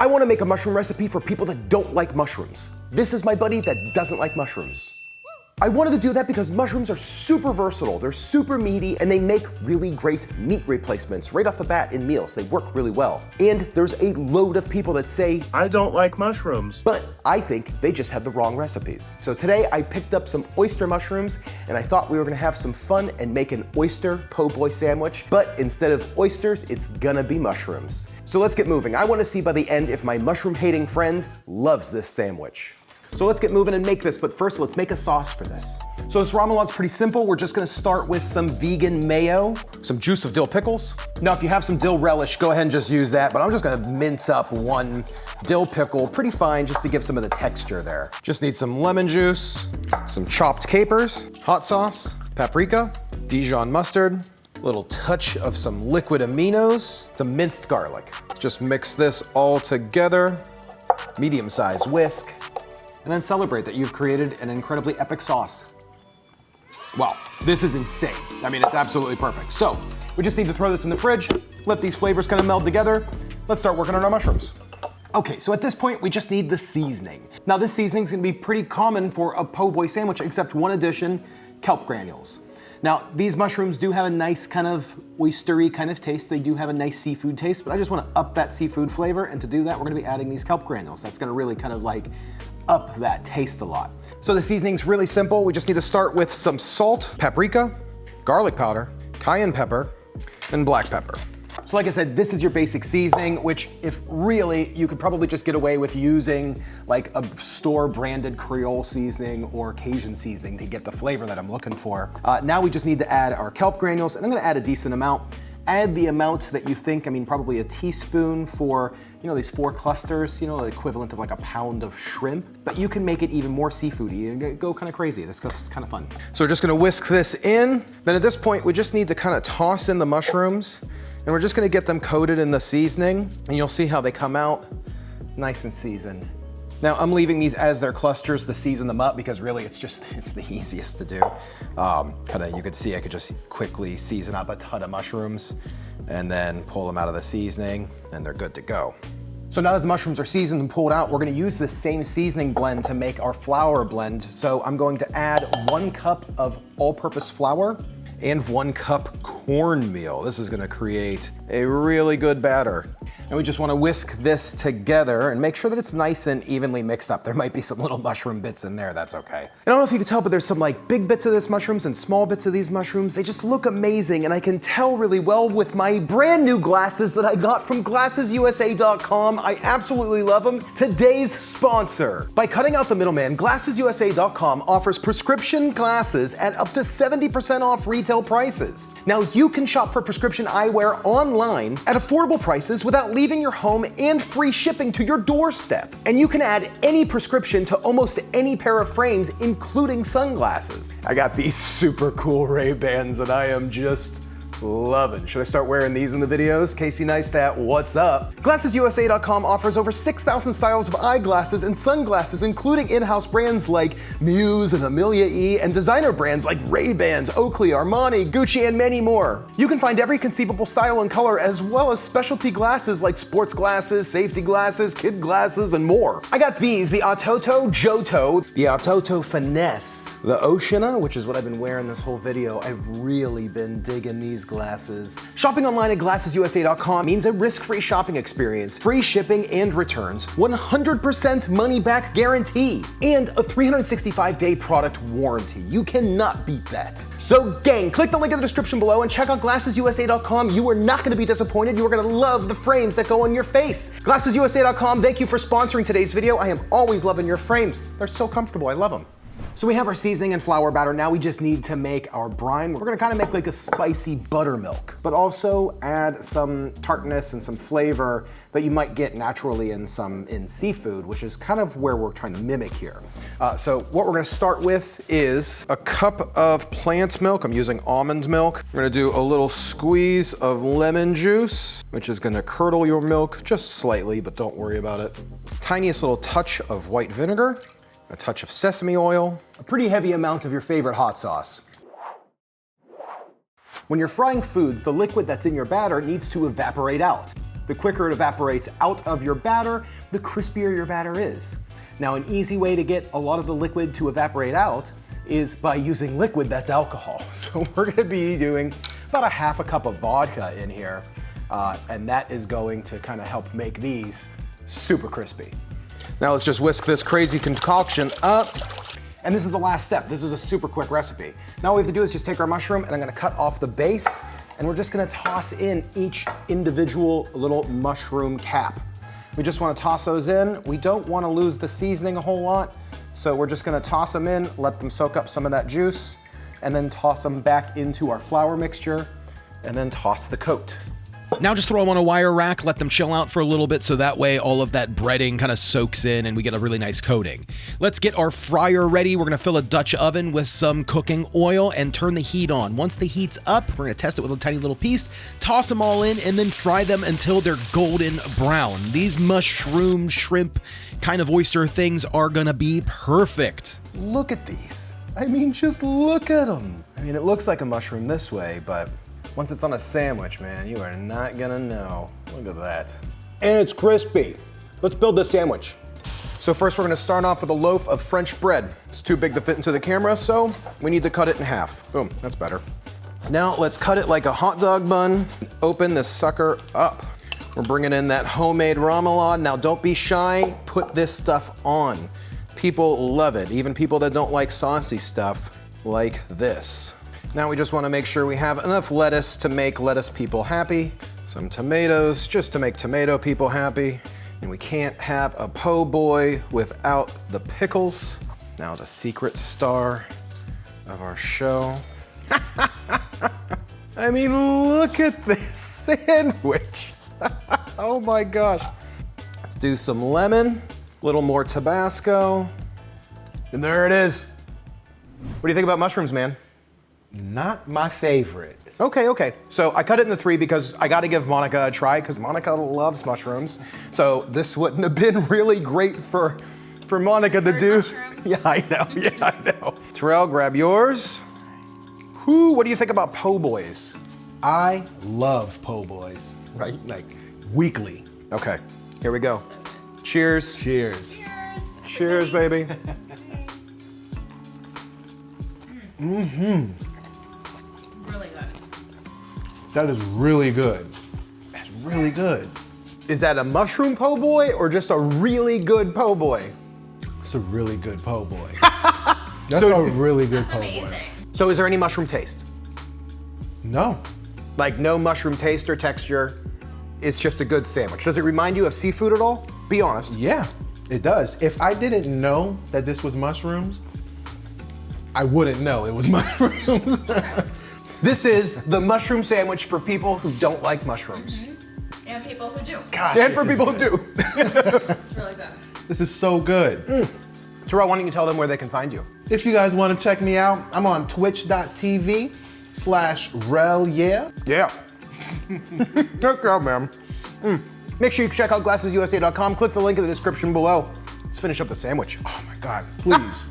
I want to make a mushroom recipe for people that don't like mushrooms. This is my buddy that doesn't like mushrooms. I wanted to do that because mushrooms are super versatile, they're super meaty, and they make really great meat replacements right off the bat in meals. They work really well. And there's a load of people that say, I don't like mushrooms. but I think they just had the wrong recipes. So today I picked up some oyster mushrooms and I thought we were gonna have some fun and make an oyster po' boy sandwich, but instead of oysters, it's gonna be mushrooms. So let's get moving. I wanna see by the end if my mushroom hating friend loves this sandwich. So let's get moving and make this, but first let's make a sauce for this. So this ramen sauce is pretty simple. We're just gonna start with some vegan mayo, some juice of dill pickles. Now if you have some dill relish, go ahead and just use that, but I'm just gonna mince up one dill pickle pretty fine just to give some of the texture there. Just need some lemon juice, some chopped capers, hot sauce, paprika, Dijon mustard, a little touch of some liquid aminos, some minced garlic. Just mix this all together, medium-sized whisk, and then celebrate that you've created an incredibly epic sauce. Wow, this is insane. I mean, it's absolutely perfect. So, we just need to throw this in the fridge, let these flavors kind of meld together. Let's start working on our mushrooms. Okay, so at this point, we just need the seasoning. Now, this seasoning is gonna be pretty common for a po' boy sandwich, except one addition, kelp granules. Now, these mushrooms do have a nice kind of oystery kind of taste. They do have a nice seafood taste, but I just wanna up that seafood flavor, and to do that, we're gonna be adding these kelp granules. That's gonna really kind of like up that taste a lot. So the seasoning's really simple. We just need to start with some salt, paprika, garlic powder, cayenne pepper, and black pepper. So like I said, this is your basic seasoning, which if really, you could probably just get away with using like a store branded Creole seasoning or Cajun seasoning to get the flavor that I'm looking for. Now we just need to add our kelp granules, and I'm gonna add a decent amount. Add the amount that you think, I mean, probably a teaspoon for, you know, these 4 clusters, you know, the equivalent of like a pound of shrimp, but you can make it even more seafoody and go kind of crazy. This stuff's kind of fun. So we're just gonna whisk this in. Then at this point, we just need to kind of toss in the mushrooms, and we're just gonna get them coated in the seasoning, and you'll see how they come out nice and seasoned. Now I'm leaving these as their clusters to season them up because really it's the easiest to do. You could see I could just quickly season up a ton of mushrooms and then pull them out of the seasoning and they're good to go. So now that the mushrooms are seasoned and pulled out, we're gonna use the same seasoning blend to make our flour blend. So I'm going to add 1 cup of all-purpose flour and 1 cup cornmeal. This is gonna create a really good batter. And we just wanna whisk this together and make sure that it's nice and evenly mixed up. There might be some little mushroom bits in there, that's okay. I don't know if you can tell, but there's some like big bits of this mushrooms and small bits of these mushrooms. They just look amazing, and I can tell really well with my brand new glasses that I got from GlassesUSA.com. I absolutely love them. Today's sponsor. By cutting out the middleman, GlassesUSA.com offers prescription glasses at up to 70% off retail prices. Now you can shop for prescription eyewear online at affordable prices without leaving your home and free shipping to your doorstep. And you can add any prescription to almost any pair of frames, including sunglasses. I got these super cool Ray-Bans that I am just loving. Should I start wearing these in the videos? Casey Neistat, what's up? GlassesUSA.com offers over 6,000 styles of eyeglasses and sunglasses, including in-house brands like Muse and Amelia E, and designer brands like Ray-Bans, Oakley, Armani, Gucci, and many more. You can find every conceivable style and color, as well as specialty glasses like sports glasses, safety glasses, kid glasses, and more. I got these, the Atoto Johto, the Atoto Finesse, the Oceana, which is what I've been wearing this whole video. I've really been digging these glasses. Shopping online at GlassesUSA.com means a risk-free shopping experience, free shipping and returns, 100% money-back guarantee, and a 365-day product warranty. You cannot beat that. So gang, click the link in the description below and check out GlassesUSA.com. You are not gonna be disappointed. You are gonna love the frames that go on your face. GlassesUSA.com, thank you for sponsoring today's video. I am always loving your frames. They're so comfortable, I love them. So we have our seasoning and flour batter. Now we just need to make our brine. We're gonna kind of make like a spicy buttermilk, but also add some tartness and some flavor that you might get naturally in seafood, which is kind of where we're trying to mimic here. So what we're gonna start with is a cup of plant milk. I'm using almond milk. We're gonna do a little squeeze of lemon juice, which is gonna curdle your milk just slightly, but don't worry about it. Tiniest little touch of white vinegar, a touch of sesame oil, a pretty heavy amount of your favorite hot sauce. When you're frying foods, the liquid that's in your batter needs to evaporate out. The quicker it evaporates out of your batter, the crispier your batter is. Now, an easy way to get a lot of the liquid to evaporate out is by using liquid that's alcohol. So we're gonna be doing about a half a cup of vodka in here, and that is going to kind of help make these super crispy. Now let's just whisk this crazy concoction up. And this is the last step. This is a super quick recipe. Now all we have to do is just take our mushroom, and I'm gonna cut off the base, and we're just gonna toss in each individual little mushroom cap. We just wanna toss those in. We don't wanna lose the seasoning a whole lot, so we're just gonna toss them in, let them soak up some of that juice, and then toss them back into our flour mixture, and then toss the coat. Now just throw them on a wire rack, let them chill out for a little bit so that way all of that breading kind of soaks in and we get a really nice coating. Let's get our fryer ready. We're gonna fill a Dutch oven with some cooking oil and turn the heat on. Once the heat's up, we're gonna test it with a tiny little piece, toss them all in, and then fry them until they're golden brown. These mushroom, shrimp, kind of oyster things are gonna be perfect. Look at these. I mean, just look at them. I mean, it looks like a mushroom this way, but once it's on a sandwich, man, you are not gonna know. Look at that. And it's crispy. Let's build this sandwich. So first we're gonna start off with a loaf of French bread. It's too big to fit into the camera, so we need to cut it in half. Boom, that's better. Now let's cut it like a hot dog bun. Open this sucker up. We're bringing in that homemade remoulade. Now don't be shy, put this stuff on. People love it, even people that don't like saucy stuff like this. Now we just want to make sure we have enough lettuce to make lettuce people happy. Some tomatoes just to make tomato people happy. And we can't have a po' boy without the pickles. Now the secret star of our show. I mean, look at this sandwich. Oh my gosh. Let's do some lemon, a little more Tabasco. And there it is. What do you think about mushrooms, man? Not my favorite. Okay. So I cut it into 3 because I gotta give Monica a try, because Monica loves mushrooms. So this wouldn't have been really great for Monica to do. Mushrooms. Yeah, I know. Terrell, grab yours. Whoo, what do you think about po' boys? I love po' boys. Right? Like, weekly. Okay, here we go. Cheers. Cheers. Cheers, baby. Really good. That is really good. That's really good. Is that a mushroom po' boy or just a really good po' boy? It's a really good po' boy. That's a really good po' boy. Amazing. So is there any mushroom taste? No. Like no mushroom taste or texture? It's just a good sandwich. Does it remind you of seafood at all? Be honest. Yeah, it does. If I didn't know that this was mushrooms, I wouldn't know it was mushrooms. This is the mushroom sandwich for people who don't like mushrooms. And people who do. Gosh, And for this is people who good. do. It's really good. This is so good. Terrell, why don't you tell them where they can find you? If you guys want to check me out, I'm on twitch.tv/relyeah. Yeah. Good job, man. Make sure you check out glassesusa.com. Click the link in the description below. Let's finish up the sandwich. Oh my God, please.